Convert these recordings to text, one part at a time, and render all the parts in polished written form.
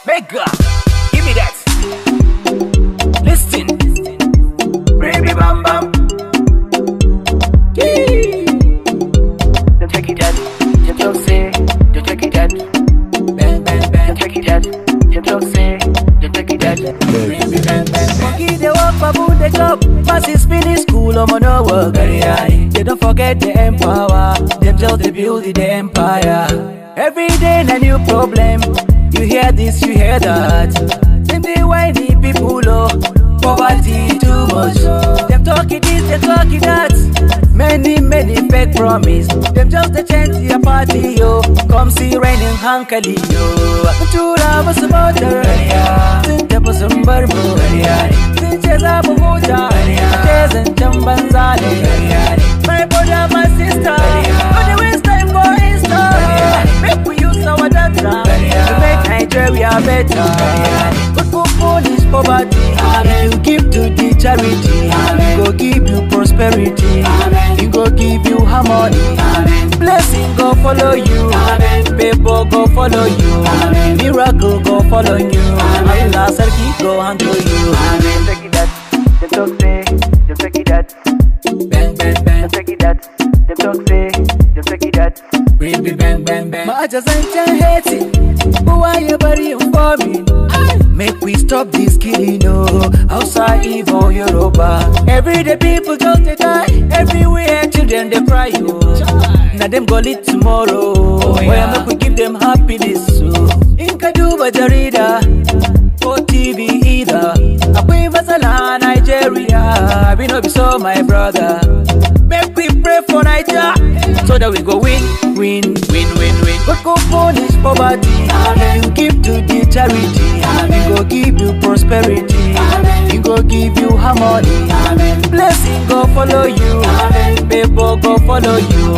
Mega, give me that. Listen, baby bam bam. Don't take it that. Don't say. Don't take it that. Bang bang bang. Don't take it that. Don't say. Don't take it that. Baby bang bang. Monkey they walk, babu they chop. Masses finish school, no work. They don't forget the empower. Them just they build the empire. Every day a new problem. You hear this, you hear that. Them they whiny people, oh, poverty too much. Them talking this, they talking that. Many fake promise. Them just a chant your party, yo. Come see raining hankali, yo. Chura was about the area. Think was some barbo. Think there's a bohuta. There's a jambanzale. My brother, my sister. But the waste time for Insta. Make we use our data. Nigeria better. But for Polish poverty, if you give to the charity, he go give you prosperity. He go give you harmony. Blessing go follow you. People go follow you. Miracle go follow you. Allah Sarki go handle you. Take it that. The talk say. Just take it that. Bang bang bang. Just take it that. The talk say. Just take it that. Baby bang bang bang. Ma just ain't hating. Why you burying for me? Make we stop this killing, no. Outside evil Yoruba. Everyday people just they die. Everywhere children they cry, yo. Now them go lit tomorrow. Why make we give them happiness? In Kaduba Jarida, for TV either. Akwi Masala Nigeria. We no be so my brother. Make we pray for Nigeria, so that we go win. But go punish poverty. You give to the charity. He go give you prosperity. He go give you harmony. Blessing go follow you. People go follow you.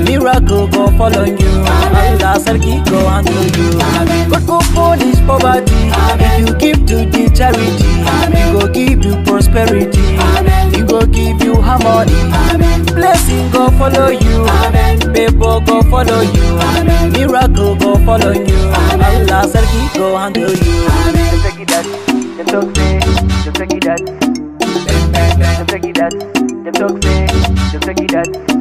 Miracle go follow you. Allah Sarki go handle you. But go punish poverty. If you give to the charity, he go give you prosperity. He go give you harmony. Blessing go follow you. People go follow you. Miracle go follow you. Allah Sarki go handle you. Just take it that. Just talk say. Just take it that. Bang bang bang. Just take it that. Just talk say. Just take it that.